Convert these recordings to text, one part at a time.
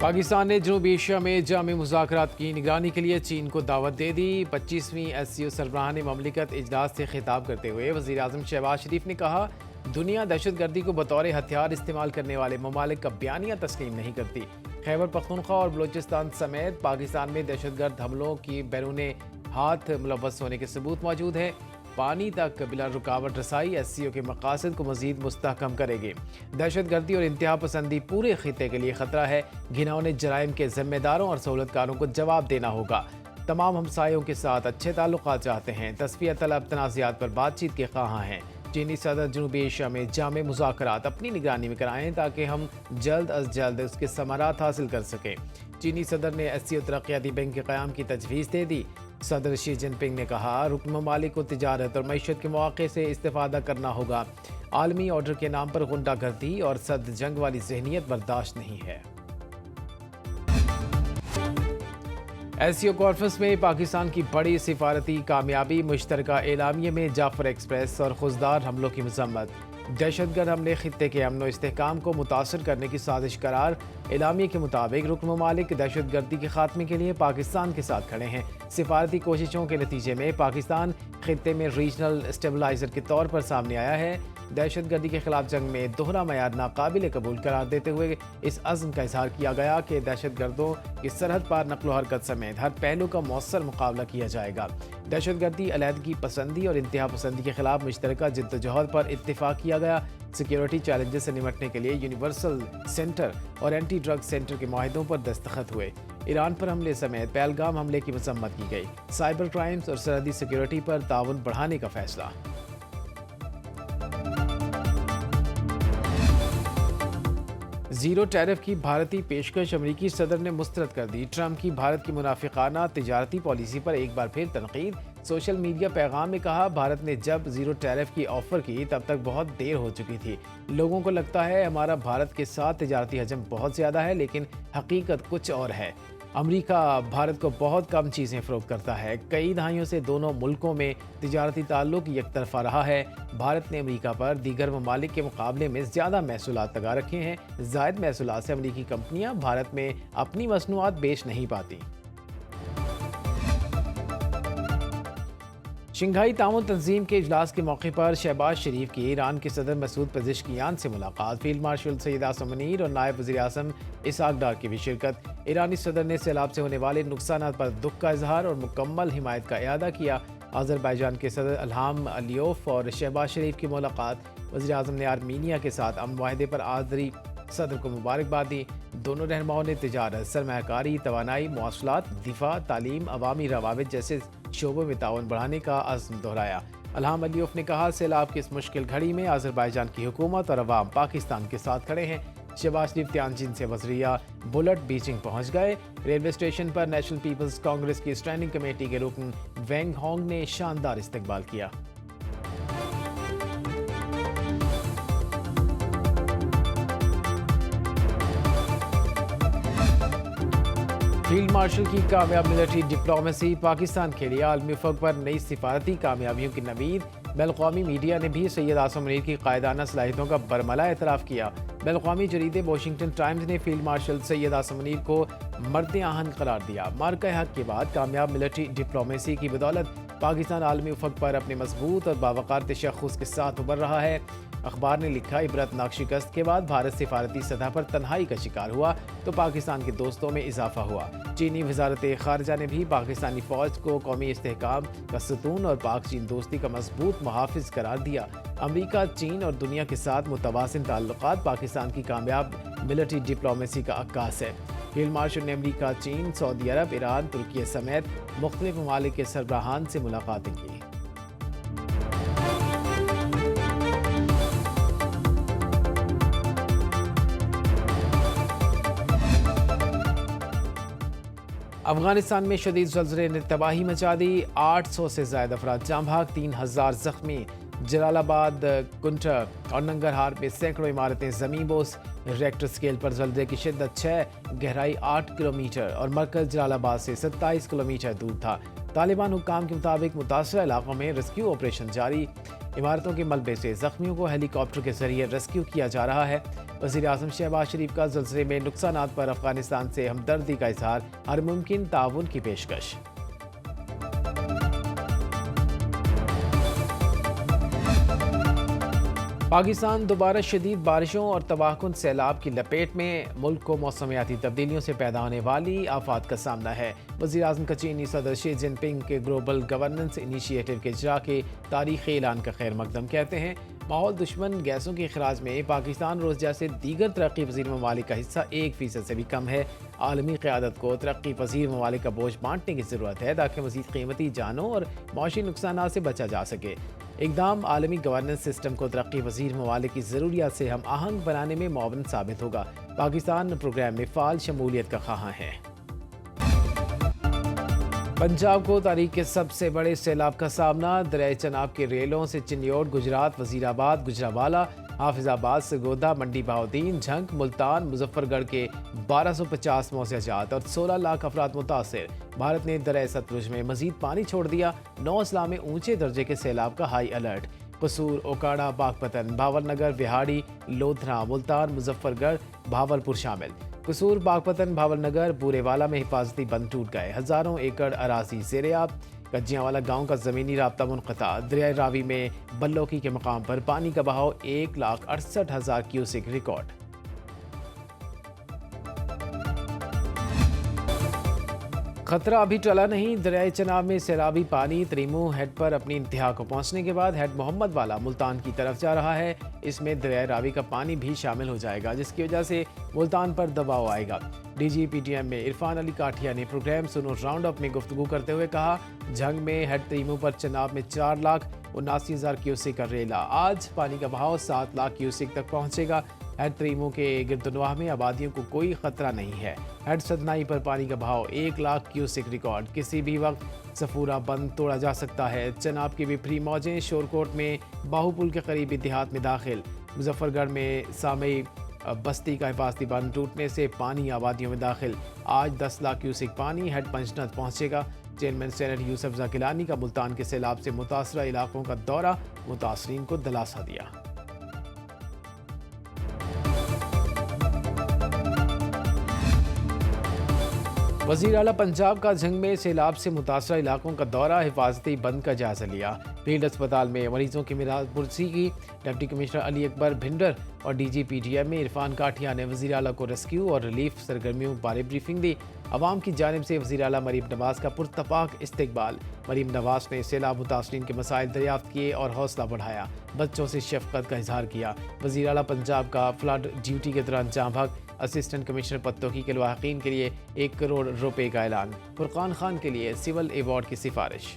पाकिस्तान ने जनूबी एशिया में जामी मुज़ाकरात की निगरानी के लिए चीन को दावत दे दी। 25वीं SCO सरबराहान ममलिकत इजलास से खिताब करते हुए वज़ीर आज़म शहबाज शरीफ ने कहा, दुनिया दहशत गर्दी को बतौर हथियार इस्तेमाल करने वाले ममालिक का बयानिया तस्लीम नहीं करती। खैबर पख्तूनख्वा और बलूचिस्तान समेत पाकिस्तान में दहशत गर्द हमलों की बैरून हाथ मुलव्वस होने के सबूत मौजूद हैं। पानी तक बिला रुकावट रसाई SCO के मकासद को मजीद मुस्तहकम करेगी। दहशत गर्दी और इंतहा पसंदी पूरे खिते के लिए खतरा है। घिनौने जराइम के जिम्मेदारों और सहूलतकारों को जवाब देना होगा। तमाम हमसायों के साथ अच्छे ताल्लुकात चाहते हैं। तस्फिया तलब तनाज़ात पर बातचीत के ख़्वाहां हैं। चीनी सदर जनूबी एशिया में जामे मुज़ाकरात अपनी निगरानी में कराएं ताकि हम जल्द अज जल्द उसके समारात हासिल कर सकें। चीनी सदर ने SCO तरक्याती बैंक के क़याम की तजवीज़ दे दी। सदर शी जिनपिंग ने कहा, रुकन ममालिक को तिजारत और मईशत के मौक़े से इस्तेफ़ादा करना होगा। आलमी ऑर्डर के नाम पर गुंडागर्दी और सद जंग वाली ज़हनियत बर्दाश्त नहीं है। SCO कॉन्फ्रेंस में पाकिस्तान की बड़ी सिफारती कामयाबी, मुश्तरका एलामिये में जाफर एक्सप्रेस और खुजदार हमलों की मजम्मत। दहशतगर्द हमले खित्ते के अमन व इस्तेहकाम को मुतासर करने की साजिश करार। एलामिये के मुताबिक रुकन ममालिक दहशत गर्दी के खात्मे के लिए पाकिस्तान के साथ खड़े हैं। सिफारती कोशिशों के नतीजे में पाकिस्तान खित्ते में रीजनल स्टेबलाइजर के तौर पर सामने आया है। दहशत गर्दी के खिलाफ जंग में दोहरा मयार नाकाबिल कबूल करार देते हुए इस अज़्म का इजहार किया गया कि दहशत गर्दों की सरहद पार नकलो हरकत समेत हर पहलू का मौसर मुकाबला किया जाएगा। दहशत गर्दी, अलहदगी पसंदी और इंतहा पसंदी के खिलाफ मुश्तरका जिद्दोजहद पर इत्तिफाक किया गया। सिक्योरिटी चैलेंजेस से निपटने के लिए यूनिवर्सल सेंटर और एंटी ड्रग सेंटर के माहिदों पर दस्तखत हुए। ईरान पर हमले समेत पहलगाम हमले की मजम्मत की गई। साइबर क्राइम्स और सरहदी सिक्योरिटी पर ताउन बढ़ाने का फैसला। जीरो टैरिफ की भारतीय पेशकश अमरीकी सदर ने मुस्तरद कर दी। ट्रंप की भारत की मुनाफिकाना तिजारती पॉलिसी पर एक बार फिर तनकीद। सोशल मीडिया पैगाम में कहा, भारत ने जब जीरो टैरिफ की ऑफर की तब तक बहुत देर हो चुकी थी। लोगों को लगता है हमारा भारत के साथ तिजारती हजम बहुत ज़्यादा है, लेकिन हकीकत कुछ और है। अमेरिका भारत को बहुत कम चीज़ें फ़रोख्त करता है। कई दहाइयों से दोनों मुल्कों में तिजारती ताल्लुक यकतरफा रहा है। भारत ने अमेरिका पर दीगर ममालिक के मुकाबले में ज़्यादा महसूलात लगा रखे हैं। ज़ायद महसूलात से अमेरिकी कंपनियां भारत में अपनी मसनूआत बेच नहीं पाती। शंघाई ताउन तंजीम के इजलास के मौके पर शहबाज शरीफ की ईरान के सदर मसूद पेज़ेश्कियान से मुलाकात। फील्ड मार्शल सैयद आसिम मुनीर और नायब वज़ीर आज़म इसहाक डार की भी शिरकत। ईरानी सदर ने सैलाब से होने वाले नुकसानात पर दुख का इजहार और मुकम्मल हिमायत का इआदा किया। अज़रबैजान के सदर इल्हाम अलियोव और शहबाज शरीफ की मुलाकात। वज़ीर आज़म ने आर्मीनिया के साथ अमन माहिदे पर आज़री सदर को मुबारकबाद दी। दोनों रहनुमाओं ने तिजारत, सरमायाकारी, तवानाई, मवासलात, दिफा, तालीम, अवामी रवाबित जैसे शोबों में ताउन बढ़ाने का अज़्म दोहराया। इल्हाम अलियोव ने कहा, सैलाब की इस मुश्किल घड़ी में अज़रबैजान की हुकूमत और अवाम पाकिस्तान के साथ खड़े हैं। शहबाज शरीफ तियानजिन से वज़रिया बुलेट बीजिंग पहुंच गए। रेलवे स्टेशन पर नेशनल पीपल्स कांग्रेस की स्टैंडिंग कमेटी के रुकन वेंग होंग ने शानदार इस्तकबाल किया। फील्ड मार्शल की कामयाब मिलिट्री डिप्लोमेसी पाकिस्तान के लिए आलमी फ़ग पर नई सिफारती कामयाबियों की नवीद। बैनुल-अक़वामी मीडिया ने भी सैयद आसिम मुनीर की कायदाना सलाहियतों का बरमला एतराफ़ किया। बैनुल-अक़वामी जरीदे वॉशिंगटन टाइम्स ने फील्ड मार्शल सैयद आसिम मुनीर को मर्द आहन करार दिया। मार्का हक के बाद कामयाब मिलिट्री डिप्लोमेसी की बदौलत पाकिस्तान आलमी फ़ग पर अपने मजबूत और बावकार तशख़्ख़ुस के साथ उभर रहा है। अखबार ने लिखा, इबरतनाक शिकस्त के बाद भारत सिफारती सतह पर तन्हाई का शिकार हुआ तो पाकिस्तान के दोस्तों में इजाफा हुआ। चीनी वज़ारत ख़ारजा ने भी पाकिस्तानी फ़ौज को कौमी इस्तेहकाम का सतून और पाक चीन दोस्ती का मजबूत मुहाफ़िज करार दिया। अमरीका, चीन और दुनिया के साथ मुतवाज़िन ताल्लुक़ात पाकिस्तान की कामयाब मिलिट्री डिप्लोमेसी का अक्कास है। फील्ड मार्शल ने अमरीका, चीन, सऊदी अरब, ईरान, तुर्की समेत मुख्तलिफ ममालिक के सरबराहान से मुलाकातें की। अफगानिस्तान में शदीद ज़लज़ले ने तबाही मचा दी। 800 से ज़ायद अफराद जाँ भाग, 3000 ज़ख्मी। जलालाबाद, कुंठा और नंगरहार में सैकड़ों इमारतें ज़मीन बोस। रेक्टर स्केल पर ज़लज़ले की शिद्दत 6, गहराई 8 किलोमीटर और मरकज़ जलालाबाद से 27 किलोमीटर दूर था। तालिबान हुक्काम के मुताबिक मुतासरा इलाकों में रेस्क्यू ऑपरेशन जारी। इमारतों के मलबे से जख्मियों को हेलीकॉप्टर के जरिए रेस्क्यू किया जा रहा है। वज़ीर आज़म शहबाज शरीफ का ज़लज़ले में नुकसानात पर अफगानिस्तान से हमदर्दी का इजहार, हर मुमकिन ताउन की पेशकश। पाकिस्तान दोबारा शदीद बारिशों और तबाहकुन सैलाब की लपेट में। मुल्क को मौसमियाती तब्दीलियों से पैदा होने वाली आफात का सामना है। वज़ीर आज़म का चीनी सदर शी जिनपिंग के ग्लोबल गवर्नेंस इनिशिएटिव के इजरा के तारीख़ी ऐलान का खैर मकदम कहते हैं। माहौल दुश्मन गैसों के अखराज में पाकिस्तान रोज़ जैसे दीगर तरक्की पजीर ममालिक का हिस्सा 1% से भी कम है। आलमी क़यादत को तरक्की पजीर ममालिक का बोझ बांटने की ज़रूरत है ताकि मज़ीद कीमती जानों और मौशी नुकसान से बचा जा सके। इक़दाम आलमी गवर्नेंस सिस्टम को तरक्की पजीर ममालिक की ज़रूरियात से हम आहंग बनाने में मुआवन साबित होगा। पाकिस्तान प्रोग्राम में फ़ाल शमूलियत का ख़्वाहां है। पंजाब को तारीख के सबसे बड़े सैलाब का सामना। दरियाए चनाब के रेलों से चिन्योट, गुजरात, वजीराबाद, गुजरावाला, हाफिजाबाद, सरगोदा, मंडी बहाउद्दीन, झंग, मुल्तान, मुजफ्फरगढ़ के 1250 मौसयाजात और 16 लाख अफराद मुतासर। भारत ने दरियाए सतलुज में मजीद पानी छोड़ दिया। 9 अजला में ऊंचे दर्जे के सैलाब का हाई अलर्ट। कसूर, ओकाड़ा, बागपतन, भावलनगर, बिहाड़ी, लोधरा, मुल्तान, मुजफ्फरगढ़, भावलपुर शामिल। कसूर, बागपतन, भावलनगर, बूरेवाला में हिफाजती बंद टूट गए। हज़ारों एकड़ अराजी ज़ेर-ए-आब। कज्जियांवाला गांव का ज़मीनी राब्ता मुनक़ता। दरियाए रावी में बल्लोकी के मकाम पर पानी का बहाव 1,68,000 क्यूसेक रिकॉर्ड। खतरा अभी टला नहीं। दरियाए चनाब में सैलाबी पानी त्रिमू हेड पर अपनी इंतहा को पहुंचने के बाद हेड मोहम्मद वाला मुल्तान की तरफ जा रहा है। इसमें दरियाए रावी का पानी भी शामिल हो जाएगा, जिसकी वजह से मुल्तान पर दबाव आएगा। DG PTM में इरफान अली काठिया ने प्रोग्राम सुनो राउंड अप में गुफ्तगू करते हुए कहा, झंग में हेड त्रिमू पर चनाब में 4,79,000 क्यूसेक का रेला। आज पानी का बहाव 7 लाख क्यूसेक तक पहुंचेगा। हेड त्रिमू के गिरदनवाह में आबादियों को कोई खतरा नहीं है। हेड सदनाई पर पानी का बहाव 1 लाख क्यूसेक रिकॉर्ड। किसी भी वक्त सफूरा बंद तोड़ा जा सकता है। चनाब की विपरी मौजें शोरकोट में बाहुपुल के करीबी देहात में दाखिल। मुजफ्फरगढ़ में सामई बस्ती का हिफाजती बंद टूटने से पानी आबादियों में दाखिल। आज 10 लाख क्यूसेक पानी हेड पंचनद पहुंचेगा। चेयरमैन सेनेट यूसुफ ज़ाकिलानी का मुल्तान के सैलाब से मुतासरा इलाकों का दौरा, मुतासरीन को दिलासा दिया। वज़ीर आला पंजाब का झंग में सैलाब से मुतासरा इलाकों का दौरा, हिफाजती बंद का जायजा लिया। फील्ड अस्पताल में मरीजों की मिरापुरसी की। डिप्टी कमिश्नर अली अकबर भिंडर और DG PTM में इरफान काठिया ने वज़ीर आला को रेस्क्यू और रिलीफ सरगर्मियों बारे ब्रीफिंग दी। अवाम की जानिब से वज़ीर आला मरीम नवाज का पुरतपाक इस्तकबाल। मरीम नवाज ने सैलाब मुतासरीन के मसाइल दरियाफ्त किए और हौसला बढ़ाया। बच्चों से शफकत का इजहार किया। वज़ीर आला पंजाब का फ्लड ड्यूटी के दौरान जाँ भाग। असिस्टेंट कमिश्नर पत्तोकी के लवाहिकीन के लिए 1 करोड़ रुपए का ऐलान। फुरकान खान के लिए सिविल अवार्ड की सिफारिश।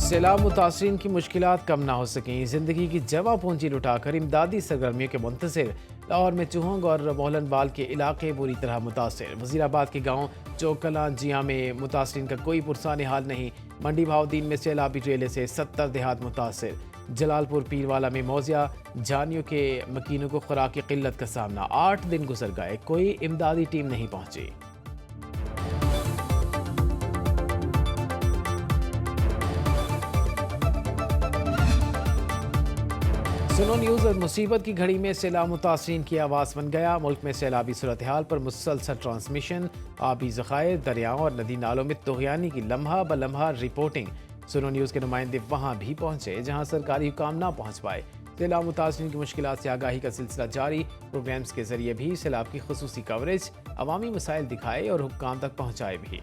सैलाब मुतासरीन की मुश्किलात कम ना हो सकें। ज़िंदगी की जवा पूंजी लुटाकर इमदादी सरगर्मियों के मुंतज़िर। लाहौर में चुहंग और मोहलनबाल के इलाके बुरी तरह मुतासर। वज़ीराबाद के गाँव चौकला जिया में मुतासरीन का कोई पुरसान हाल नहीं। मंडी बहाउद्दीन में सैलाबी रेले से 70 देहात मुतासर। जलालपुर पीरवाला में मौजिया जानियों के मकीनों को खुराक की किल्लत का सामना। 8 दिन गुजर गए, कोई इमदादी टीम नहीं पहुंची। सुनो न्यूज़ और मुसीबत की घड़ी में सैलाब मुतासरीन की आवाज़ बन गया। मुल्क में सैलाबी सूरत हाल पर मुसलसल ट्रांसमिशन। आबी ज़खायर, दरियाओं और नदी नालों में तुग़यानी की लम्हा ब लम्हा रिपोर्टिंग। सुनो न्यूज़ के नुमाइंदे वहाँ भी पहुँचे जहाँ सरकारी हुकाम ना पहुँच पाए। सैलाब मुतासरीन की मुश्किलात से आगाही का सिलसिला जारी। प्रोग्राम्स के जरिए भी सैलाब की खुसूसी कवरेज, अवामी मसाइल दिखाए और हुक्काम तक पहुँचाए भी।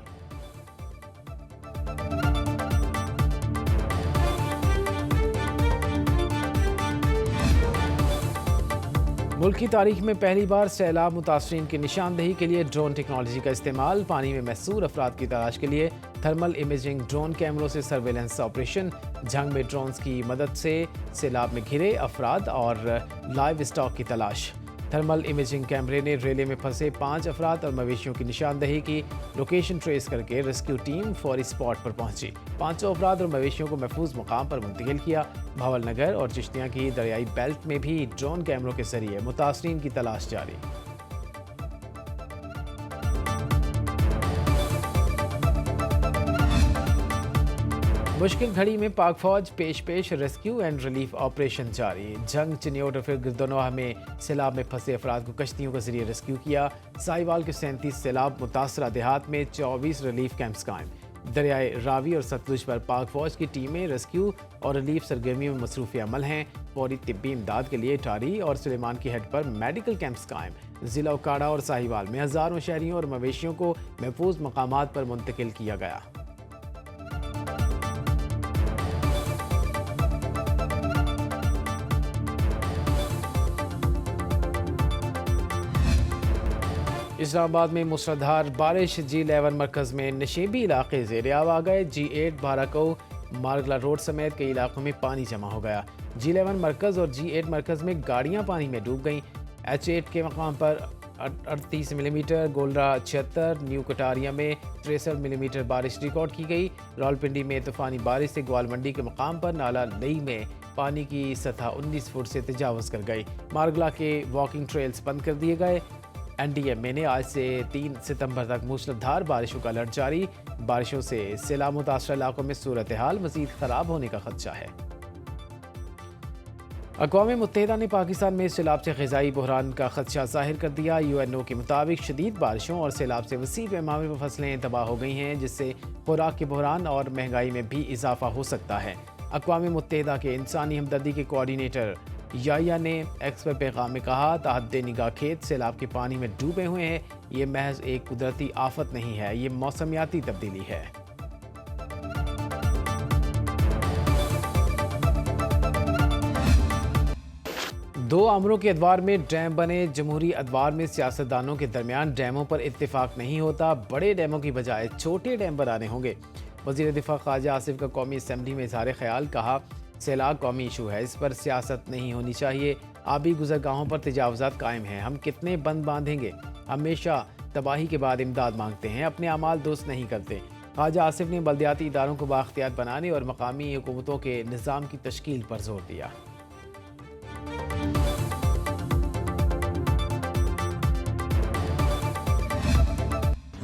मुल्क की तारीख में पहली बार सैलाब मुतासरीन की निशानदही के लिए ड्रोन टेक्नोलॉजी का इस्तेमाल। पानी में महसूर अफराद की तलाश के लिए थर्मल इमेजिंग ड्रोन कैमरों से सर्वेलेंस ऑपरेशन। झंग में ड्रोन्स की मदद से सैलाब में घिरे अफराद और लाइव स्टॉक की तलाश। थर्मल इमेजिंग कैमरे ने रेले में फंसे 5 अफराद और मवेशियों की निशानदही की। लोकेशन ट्रेस करके रेस्क्यू टीम फौरी स्पॉट पर पहुंची। 500 अफराद और मवेशियों को महफूज मुकाम पर मुंतकिल किया। भावल नगर और चिश्तियाँ की दरियाई बेल्ट में भी ड्रोन कैमरों के जरिए मुतासरीन की तलाश जारी। मुश्किल घड़ी में पाक फौज पेश रेस्क्यू एंड रिलीफ ऑपरेशन जारी। जंग चिन्योट और फिर गिरदोनोहा में सैलाब में फंसे अफराद को कश्तियों के जरिए रेस्क्यू किया। साहिवाल के 37 सैलाब मुतासरा देहात में 24 रिलीफ कैंप्स कायम। दरियाए रावी और सतलुज पर पाक फौज की टीमें रेस्क्यू और रिलीफ सरगर्मियों में मसरूफ़ अमल हैं। फौरी तिब्बी इमदाद के लिए टारी और सुलेमान की हेड पर मेडिकल कैंप्स कायम। ज़िला उकाड़ा और साहिवाल में हज़ारों शहरियों और मवेशियों को महफूज मकामात पर मुंतकिल किया गया। इस्लामाबाद में मूसलाधार बारिश G11 मरकज़ में नशेबी इलाके ज़ेरे आब आ गए। G8 बाराको मारगला रोड समेत कई इलाकों में पानी जमा हो गया। G11 मरकज़ और G8 मरकज़ में गाड़ियां पानी में डूब गईं। H8 के मकाम पर 38 मिलीमीटर, गोलरा 76, न्यू कटारिया में 63 मिलीमीटर बारिश रिकॉर्ड की गई। रावलपिंडी में तूफ़ानी बारिश से ग्वालमंडी के मकाम पर नाला नई में पानी की सतह 19 फुट से तजावज़ कर गई। मारगला के वॉकिंग ट्रेल्स बंद कर दिए गए। NDMA ने आज से 3 सितंबर तक मूसलाधार बारिशों का अलर्ट जारी। बारिशों से सैलाब मुतासर इलाकों में सूरत हाल मज़ीद ख़राब होने का खदशा है। अक़वाम मुत्तहिदा ने पाकिस्तान में सैलाब से ग़िज़ाई बहरान का खदशा ज़ाहिर कर दिया। UNO के मुताबिक शदीद बारिशों और सैलाब से वसी पैमाने पर फसलें तबाह हो गई हैं, जिससे खुराक के बहरान और महंगाई में भी इजाफा हो सकता है। अक़वाम मुत्तहिदा के इंसानी हमदर्दी के कोऑर्डिनेटर याया ने एक्स पर पैगाम में कहा, तहद्दे निगाह खेत सैलाब के पानी में डूबे हुए हैं। ये महज एक कुदरती आफत नहीं है, ये मौसमियाती तब्दीली है। दो अमरों के अदवार में डैम बने। जमहूरी अदवार में सियासतदानों के दरमियान डैमों पर इत्तेफाक नहीं होता। बड़े डैमों की बजाय छोटे डैम बनाने होंगे। वज़ीर दिफा ख्वाजा आसिफ का कौमी असम्बली में इज़हार ख्याल, कहा सैलाब कौमी इशू है, इस पर सियासत नहीं होनी चाहिए। आबी गुज़रगाहों पर तजावुज़ात कायम हैं, हम कितने बंद बांधेंगे। हमेशा तबाही के बाद इमदाद मांगते हैं, अपने अमाल दुरुस्त नहीं करते। ख्वाजा आसिफ ने बल्दियाती इदारों को बाख्तियार बनाने और मकामी हुकूमतों के निज़ाम की तश्कील पर जोर दिया।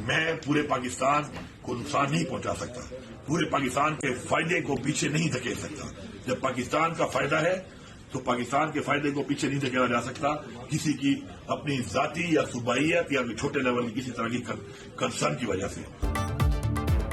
मैं पूरे पाकिस्तान को नुकसान नहीं पहुंचा सकता, पूरे पाकिस्तान के फायदे को पीछे नहीं धकेल सकता। जब पाकिस्तान का फायदा है तो पाकिस्तान के फायदे को पीछे नहीं धकेला जा सकता किसी की अपनी जाती या सूबाइयत या छोटे लेवल की किसी तरह की कंसर्न की वजह से।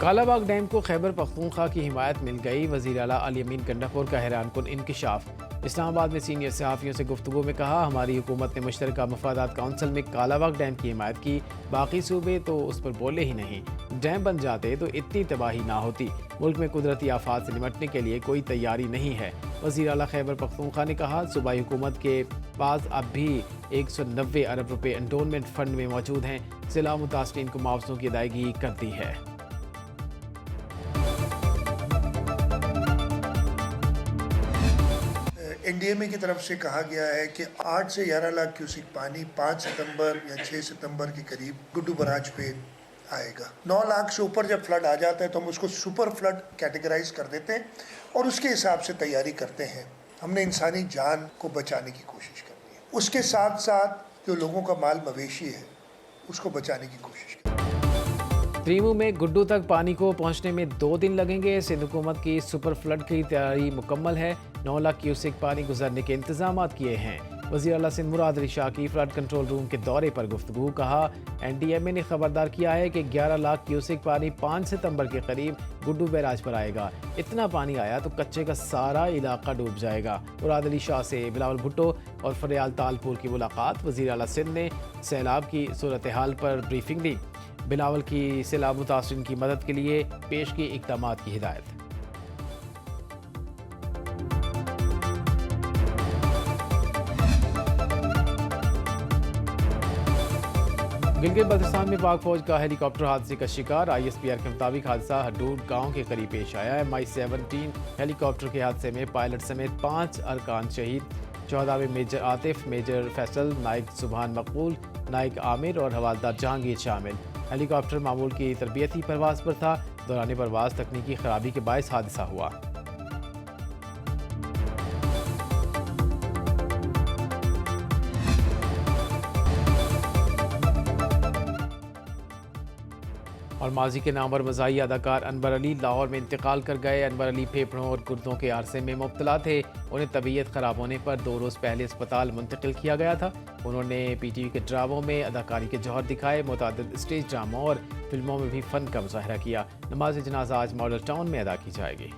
कालाबाग डैम को खैबर पख्तूनख्वा की हिमायत मिल गई। वज़ीर आला अल यमीन गंडापुर का हैरानकुन इंकिशाफ। इस्लामाबाद में सीनियर सहाफ़ियों से गुफ्तगू में कहा, हमारी हुकूमत ने मुश्तरका मफादात काउंसिल में कालाबाग डैम की हिमायत की, बाकी सूबे तो उस पर बोले ही नहीं। डैम बन जाते तो इतनी तबाही ना होती। मुल्क में कुदरती आफात से निपटने के लिए कोई तैयारी नहीं है। वज़ीर आला खैबर पख्तूनख्वा ने कहा, सूबाई हुकूमत के पास अब भी 190 अरब रुपये एंडोनमेंट फंड में मौजूद हैं। सैलाब मुतासरीन को मुआवज़ों की अदायगी कर दी है। NDMA की तरफ से कहा गया है कि 8 से 11 लाख क्यूसिक पानी 5 सितंबर या 6 सितंबर के करीब गुड्डू बराज पे आएगा। 9 लाख से ऊपर जब फ्लड आ जाता है तो हम उसको सुपर फ्लड कैटेगराइज कर देते हैं और उसके हिसाब से तैयारी करते हैं। हमने इंसानी जान को बचाने की कोशिश करनी है, उसके साथ साथ जो लोगों का माल मवेशी है उसको बचाने की कोशिश करनी है। त्रीमू में गुड्डू तक पानी को पहुंचने में 2 दिन लगेंगे। सिंध हुकूमत की सुपर फ्लड की तैयारी मुकम्मल है। 9 लाख क्यूसिक पानी गुजरने के इंतजाम किए हैं। वज़ीर आला सिंध मुराद अली शाह की फ्लड कंट्रोल रूम के दौरे पर गुफ्तगू। कहा, NDMA ने खबरदार किया है कि 11 लाख क्यूसिक पानी 5 सितंबर के करीब गुड्डू बैराज पर आएगा। इतना पानी आया तो कच्चे का सारा इलाका डूब जाएगा। मुराद अली शाह से बिलावल भुट्टो और फरियाल तालपुर की मुलाकात। वज़ीर आला सिंध ने सैलाब की सूरत हाल पर ब्रीफिंग दी। बिलावल की सैलाब मुतासरीन की मदद के लिए पेश की इक़दामात की हिदायत। गिलगित बल्तिस्तान में पाक फौज का हेलीकॉप्टर हादसे का शिकार। ISPR के मुताबिक हादसा हडूड गांव के करीब पेश आया है। MI-17 हेलीकॉप्टर के हादसे में पायलट समेत 5 अरकान शहीद। शहदा में मेजर आतिफ, मेजर फैसल, नाइक सुबहान मकबूल, नाइक आमिर और हवालदार जहांगीर शामिल। हेलीकॉप्टर मामूल की तरबियती परवाज पर था। दौरान परवाज तकनीकी खराबी के बायस हादसा हुआ। और माजी के नामवर मज़ाही अदाकार अनवर अली लाहौर में इंतकाल कर गए। अनवर अली फेफड़ों और गुर्दों के अरसे में मुब्तला थे। उन्हें तबीयत ख़राब होने पर 2 रोज़ पहले अस्पताल मुंतकिल किया गया था। उन्होंने PTV के ड्रामों में अदाकारी के जौहर दिखाए। मुतअद्दिद स्टेज ड्रामों और फिल्मों में भी फ़न का मुजाहरा किया। नमाज जनाजा आज मॉडल टाउन में अदा की जाएगी।